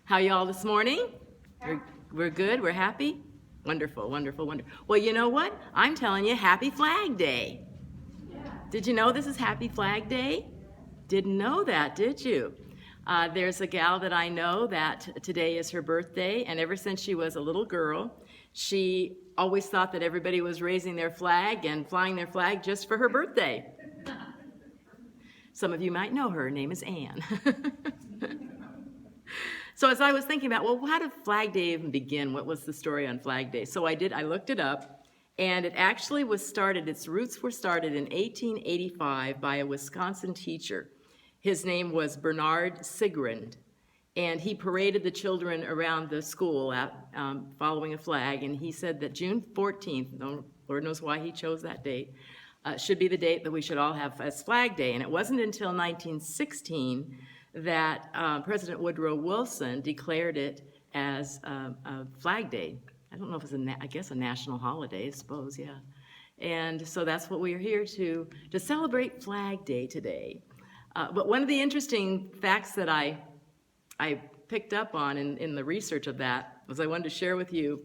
How y'all this morning? We're good? We're happy? Wonderful, wonderful, wonderful. Well, you know what? I'm telling you, Happy Flag Day. Did you know this is Happy Flag Day? Didn't know that, did you? There's a gal that I know that today is her birthday, and ever since she was a little girl, she always thought that everybody was raising their flag and flying their flag just for her birthday. Some of you might know her. Her name is Anne. So as I was thinking about, well, how did Flag Day even begin? What was the story on Flag Day? So I looked it up, and it actually was started, its roots were started in 1885 by a Wisconsin teacher. His name was Bernard Sigrand, and he paraded the children around the school following a flag, and he said that June 14th, Lord knows why he chose that date, should be the date that we should all have as Flag Day. And it wasn't until 1916 that President Woodrow Wilson declared it as a Flag Day. I don't know if it's I guess a national holiday, I suppose, yeah. And so that's what we're here to celebrate Flag Day today. But one of the interesting facts that I picked up on in the research of that was I wanted to share with you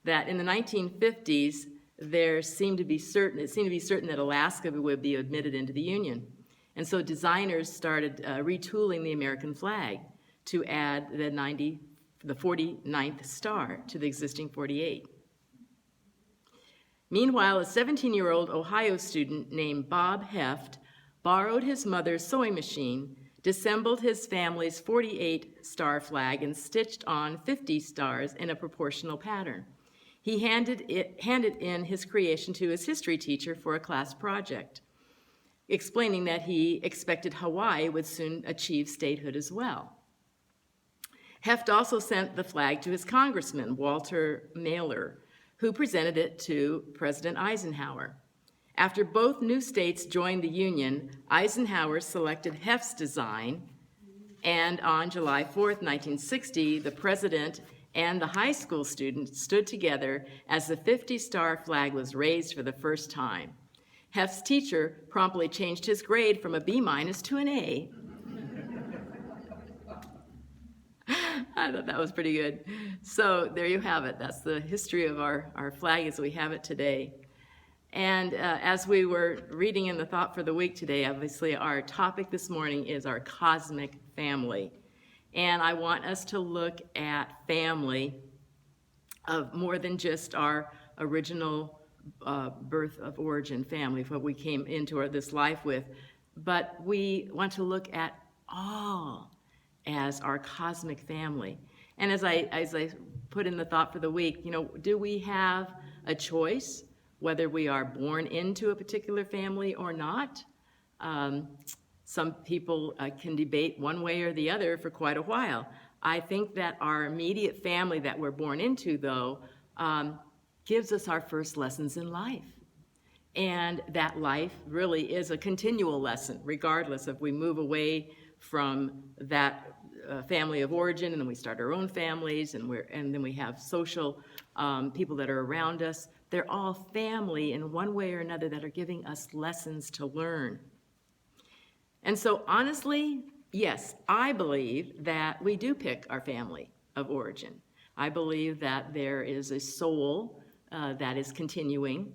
that in the 1950s, it seemed to be certain that Alaska would be admitted into the Union. And so designers started retooling the American flag to add the 49th star to the existing 48. Meanwhile, a 17-year-old Ohio student named Bob Heft borrowed his mother's sewing machine, disassembled his family's 48-star flag, and stitched on 50 stars in a proportional pattern. He handed in his creation to his history teacher for a class project, explaining that he expected Hawaii would soon achieve statehood as well. Heft also sent the flag to his congressman, Walter Mailer, who presented it to President Eisenhower. After both new states joined the Union, Eisenhower selected Heft's design, and on July 4th, 1960, the president and the high school students stood together as the 50-star flag was raised for the first time. Heft's teacher promptly changed his grade from a B- to an A. I thought that was pretty good. So there you have it. That's the history of our flag as we have it today. And as we were reading in the Thought for the Week today, obviously our topic this morning is our cosmic family. And I want us to look at family of more than just our original birth of origin family, what we came into this life with, but we want to look at all as our cosmic family. And as I put in the Thought for the Week, do we have a choice whether we are born into a particular family or not? Some people can debate one way or the other for quite a while. I think that our immediate family that we're born into, though, gives us our first lessons in life. And that life really is a continual lesson, regardless if we move away from that family of origin, and then we start our own families, and then we have social people that are around us. They're all family in one way or another that are giving us lessons to learn. And so honestly, yes, I believe that we do pick our family of origin. I believe that there is a soul that is continuing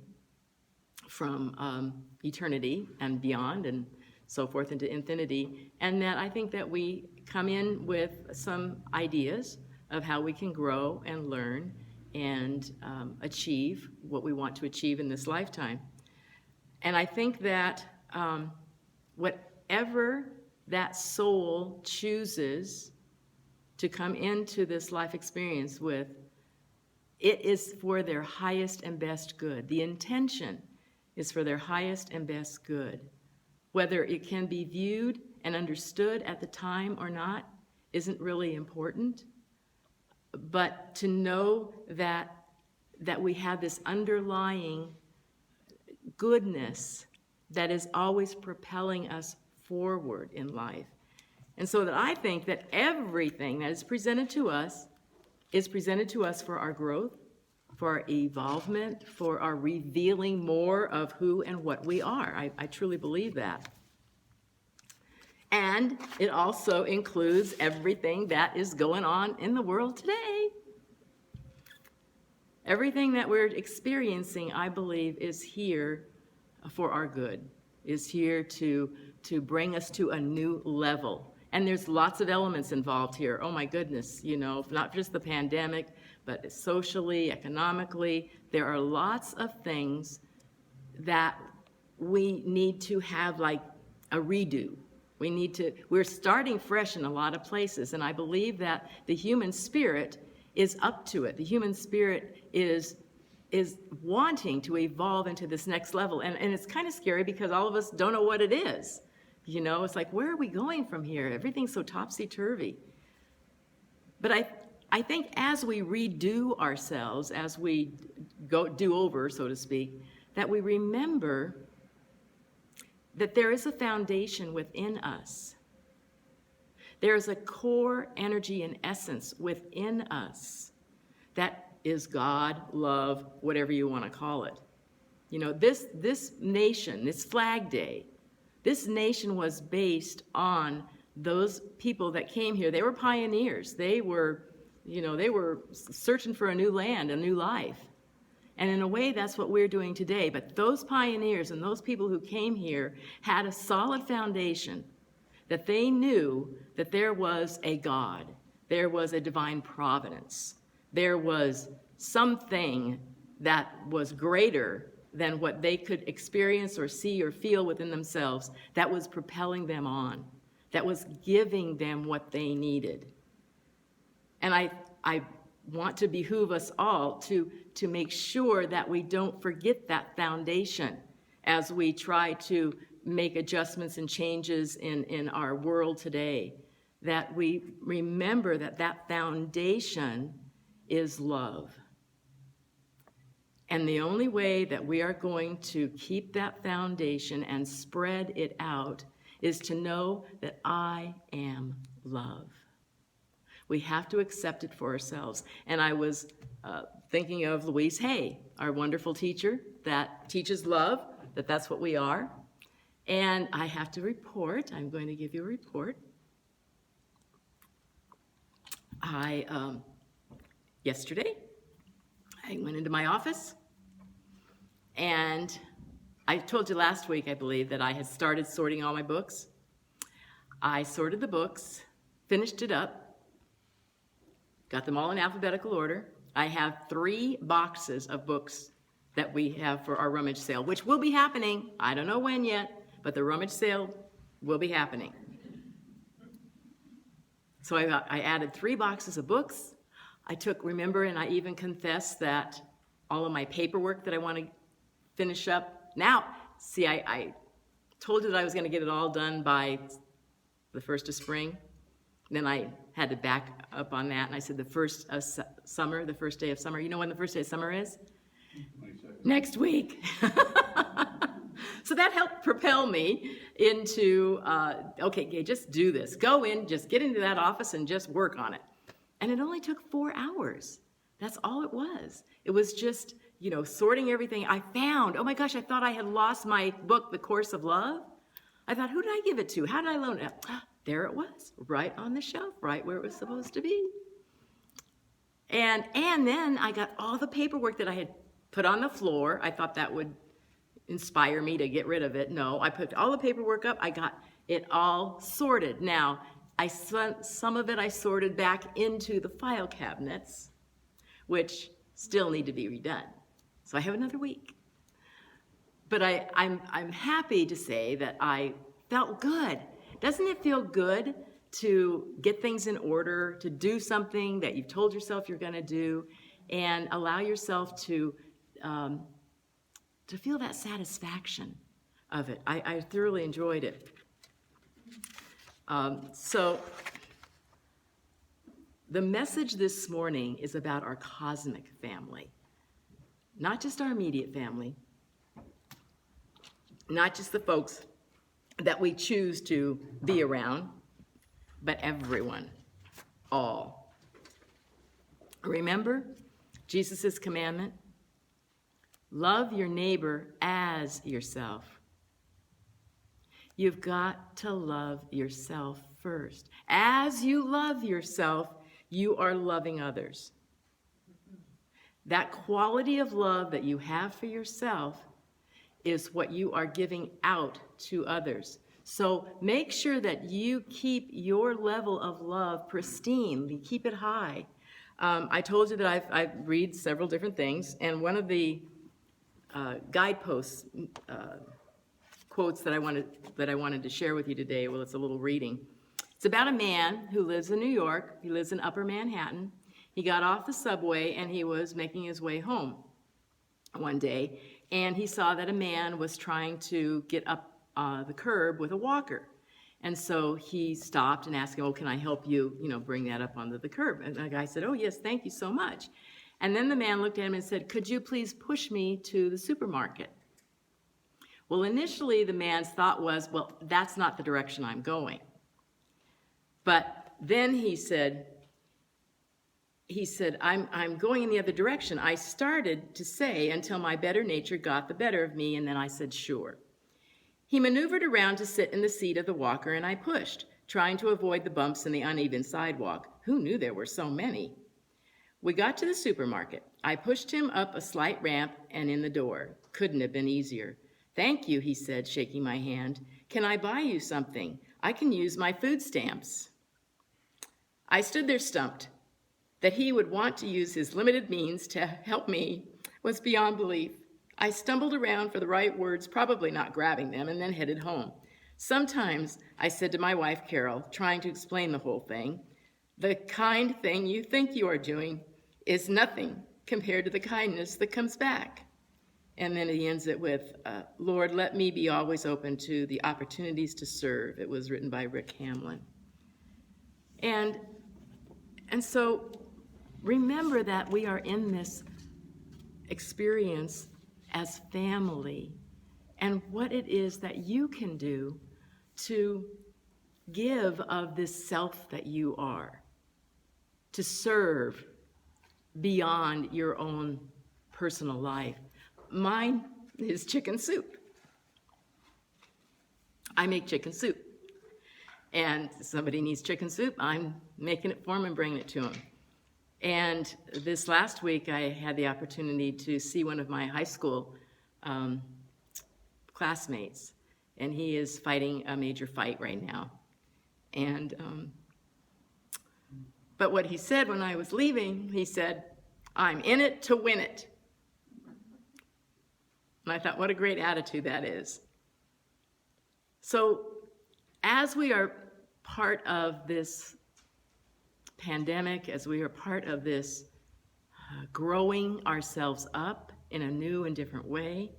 from eternity and beyond and so forth into infinity, and that I think that we come in with some ideas of how we can grow and learn and achieve what we want to achieve in this lifetime. And I think that whatever that soul chooses to come into this life experience with, it is for their highest and best good. The intention is for their highest and best good. Whether it can be viewed and understood at the time or not isn't really important. But to know that we have this underlying goodness that is always propelling us forward in life. And so that I think that everything that is presented to us for our growth, for our evolvement, for our revealing more of who and what we are. I truly believe that. And it also includes everything that is going on in the world today. Everything that we're experiencing, I believe, is here for our good, is here to bring us to a new level. And there's lots of elements involved here. Oh my goodness, not just the pandemic, but socially, economically, there are lots of things that we need to have like a redo. We're starting fresh in a lot of places, and I believe that the human spirit is up to it. The human spirit is wanting to evolve into this next level. And it's kind of scary because all of us don't know what it is. It's like, where are we going from here? Everything's so topsy-turvy. But I think as we redo ourselves, as we do over, so to speak, that we remember that there is a foundation within us. There is a core energy and essence within us that is God, love, whatever you want to call it. This nation, this Flag Day, this nation was based on those people that came here. They were pioneers. They were searching for a new land, a new life. And in a way, that's what we're doing today. But those pioneers and those people who came here had a solid foundation, that they knew that there was a God, there was a divine providence, there was something that was greater than what they could experience or see or feel within themselves, that was propelling them on, that was giving them what they needed. And I want to behoove us all to make sure that we don't forget that foundation as we try to make adjustments and changes in our world today, that we remember that foundation is love. And the only way that we are going to keep that foundation and spread it out is to know that I am love. We have to accept it for ourselves. And I was thinking of Louise Hay, our wonderful teacher that teaches love, that's what we are. And I have to report, I'm going to give you a report. Yesterday, I went into my office, and I told you last week, I believe, that I had started sorting all my books. I sorted the books, finished it up, got them all in alphabetical order. I have 3 boxes of books that we have for our rummage sale, which will be happening. I don't know when yet, but the rummage sale will be happening. So I added 3 boxes of books. Remember, and I even confessed that all of my paperwork that I want to finish up. Now, see, I told you that I was going to get it all done by the 1st of spring. Then I had to back up on that, and I said the first of summer, the first day of summer. You know when the first day of summer is? 22nd. Next week. So that helped propel me into, okay, just do this. Go in, just get into that office and just work on it. And it only took 4 hours. That's all it was. It was just, sorting everything. I found, oh my gosh, I thought I had lost my book, The Course of Love. I thought, who did I give it to? How did I loan it? There it was, right on the shelf, right where it was supposed to be. And then I got all the paperwork that I had put on the floor. I thought that would inspire me to get rid of it. No, I put all the paperwork up. I got it all sorted. Now, some of it I sorted back into the file cabinets, which still need to be redone. So I have another week. But I'm happy to say that I felt good. Doesn't it feel good to get things in order, to do something that you've told yourself you're going to do, and allow yourself to feel that satisfaction of it? I thoroughly enjoyed it. So the message this morning is about our cosmic family, not just our immediate family, not just the folks that we choose to be around, but everyone, all. Remember Jesus' commandment? Love your neighbor as yourself. You've got to love yourself first. As you love yourself, you are loving others. That quality of love that you have for yourself is what you are giving out to others. So make sure that you keep your level of love pristine. You keep it high. I told you that I read several different things, and one of the guideposts quotes that I wanted to share with you today, well, it's a little reading. It's about a man who lives in New York. He lives in Upper Manhattan. He got off the subway and he was making his way home one day, and he saw that a man was trying to get up the curb with a walker. And so he stopped and asked him, "Oh, can I help you, bring that up onto the curb?" And the guy said, "Oh, yes, thank you so much." And then the man looked at him and said, "Could you please push me to the supermarket?" Well, initially the man's thought was, well, that's not the direction I'm going. But then he said, I'm going in the other direction. I started to say until my better nature got the better of me, and then I said, sure. He maneuvered around to sit in the seat of the walker, and I pushed, trying to avoid the bumps in the uneven sidewalk. Who knew there were so many? We got to the supermarket. I pushed him up a slight ramp and in the door. Couldn't have been easier. "Thank you," he said, shaking my hand. "Can I buy you something? I can use my food stamps." I stood there stumped. That he would want to use his limited means to help me was beyond belief. I stumbled around for the right words, probably not grabbing them, and then headed home. Sometimes, I said to my wife, Carol, trying to explain the whole thing, the kind thing you think you are doing is nothing compared to the kindness that comes back. And then he ends it with, Lord, let me be always open to the opportunities to serve. It was written by Rick Hamlin. And so remember that we are in this experience as family, and what it is that you can do to give of this self that you are, to serve beyond your own personal life. Mine is chicken soup. I make chicken soup. And somebody needs chicken soup, I'm making it for them and bringing it to them. And this last week, I had the opportunity to see one of my high school classmates, and he is fighting a major fight right now. And but what he said when I was leaving, he said, "I'm in it to win it." And I thought, what a great attitude that is. So as we are part of this pandemic, as we are part of this growing ourselves up in a new and different way,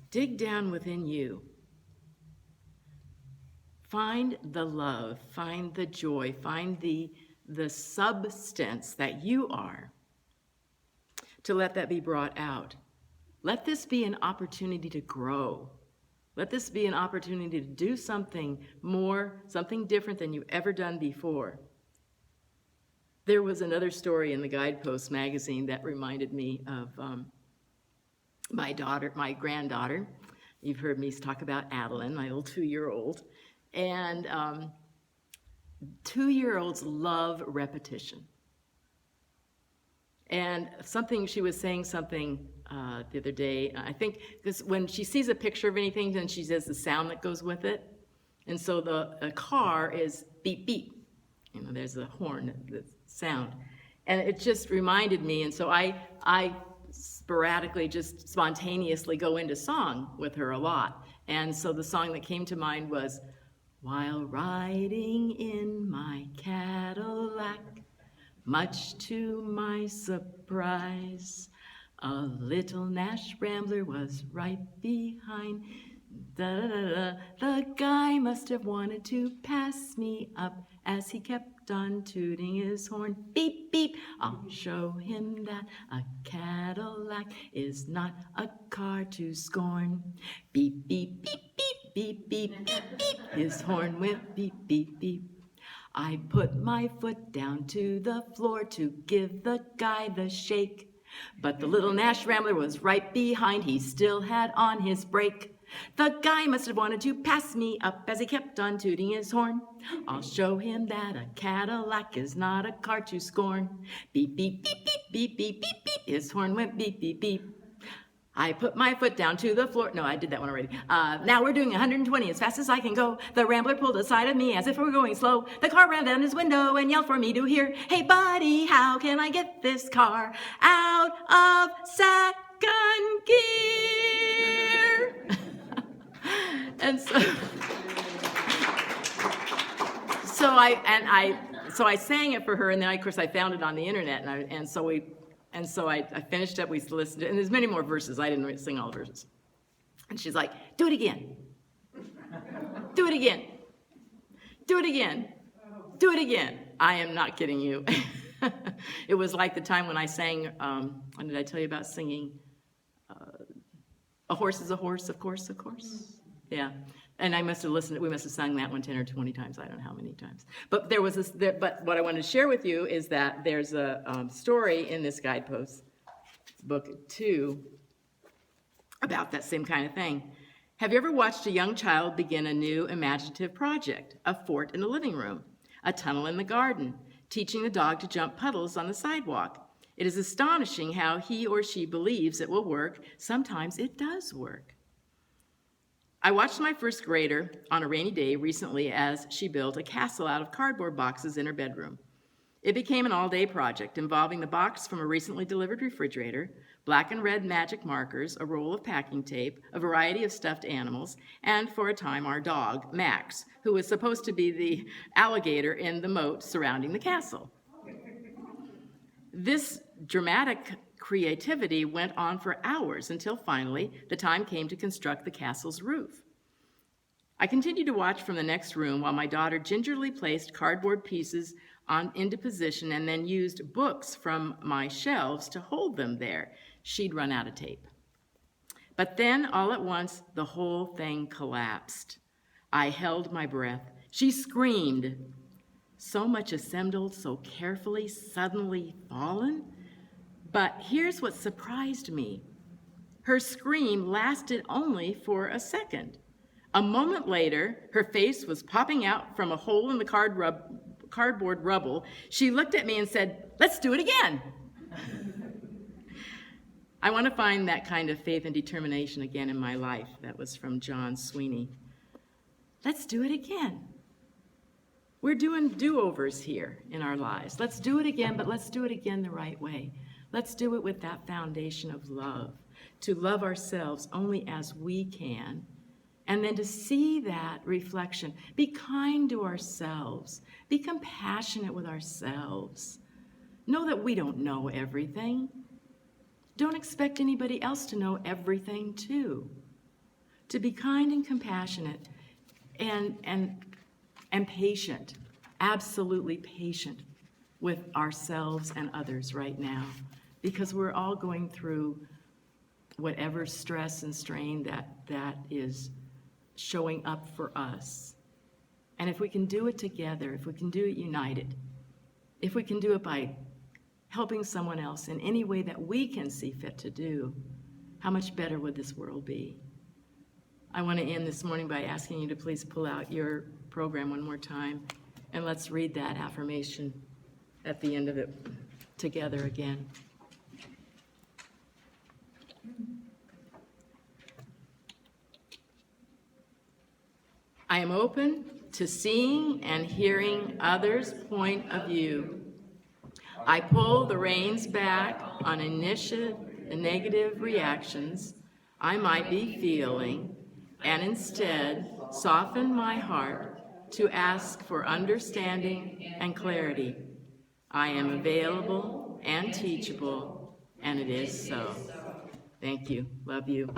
dig down within you. Find the love, find the joy, find the substance that you are, to let that be brought out. Let this be an opportunity to grow. Let this be an opportunity to do something more, something different than you've ever done before. There was another story in the Guidepost magazine that reminded me of my granddaughter. You've heard me talk about Adeline, my little 2-year-old. And 2-year-olds love repetition. And she was saying something the other day, I think, because when she sees a picture of anything, then she says the sound that goes with it. And so the car is beep, beep. There's a horn, the sound. And it just reminded me, and so I sporadically, just spontaneously go into song with her a lot. And so the song that came to mind was, "While riding in my Cadillac, much to my surprise, a little Nash Rambler was right behind. Da-da-da-da. The guy must have wanted to pass me up as he kept on tooting his horn. Beep, beep, I'll show him that a Cadillac is not a car to scorn. Beep, beep, beep, beep, beep, beep, beep, beep. His horn went beep, beep, beep. I put my foot down to the floor to give the guy the shake. But the little Nash Rambler was right behind. He still had on his brake. The guy must have wanted to pass me up as he kept on tooting his horn. I'll show him that a Cadillac is not a car to scorn. Beep, beep, beep, beep, beep, beep, beep, beep. His horn went beep, beep, beep. I put my foot down to the floor. No, I did that one already. Now we're doing 120 as fast as I can go. The Rambler pulled aside of me as if we were going slow. The car ran down his window and yelled for me to hear, "Hey, buddy, how can I get this car out of second gear?" And so I sang it for her, and then of course I found it on the internet, and so I finished up. We listened to it, and there's many more verses. I didn't sing all the verses. And she's like, "Do it again. Do it again. Do it again. Do it again." I am not kidding you. It was like the time when I sang, when did I tell you about singing? A horse is a horse, of course, of course. Yeah. And we must have sung that one 10 or 20 times. I don't know how many times. But but what I wanted to share with you is that there's a story in this guidepost, book 2, about that same kind of thing. Have you ever watched a young child begin a new imaginative project? A fort in the living room, a tunnel in the garden, teaching the dog to jump puddles on the sidewalk. It is astonishing how he or she believes it will work. Sometimes it does work. I watched my first grader on a rainy day recently as she built a castle out of cardboard boxes in her bedroom. It became an all-day project involving the box from a recently delivered refrigerator, black and red magic markers, a roll of packing tape, a variety of stuffed animals, and for a time our dog, Max, who was supposed to be the alligator in the moat surrounding the castle. This dramatic creativity went on for hours until finally the time came to construct the castle's roof. I continued to watch from the next room while my daughter gingerly placed cardboard pieces into position and then used books from my shelves to hold them there. She'd run out of tape. But then, all at once, the whole thing collapsed. I held my breath. She screamed. So much assembled, so carefully, suddenly fallen. But here's what surprised me. Her scream lasted only for a second. A moment later, her face was popping out from a hole in the cardboard rubble. She looked at me and said, "Let's do it again." I want to find that kind of faith and determination again in my life. That was from John Sweeney. Let's do it again. We're doing do-overs here in our lives. Let's do it again, but let's do it again the right way. Let's do it with that foundation of love, to love ourselves only as we can, and then to see that reflection. Be kind to ourselves. Be compassionate with ourselves. Know that we don't know everything. Don't expect anybody else to know everything too. To be kind and compassionate and patient, absolutely patient with ourselves and others right now, because we're all going through whatever stress and strain that is showing up for us. And if we can do it together, if we can do it united, if we can do it by helping someone else in any way that we can see fit to do, how much better would this world be? I want to end this morning by asking you to please pull out your program one more time, and let's read that affirmation at the end of it together again. I am open to seeing and hearing others' point of view. I pull the reins back on negative reactions I might be feeling, and instead soften my heart to ask for understanding and clarity. I am available and teachable, and it is so. Thank you. Love you.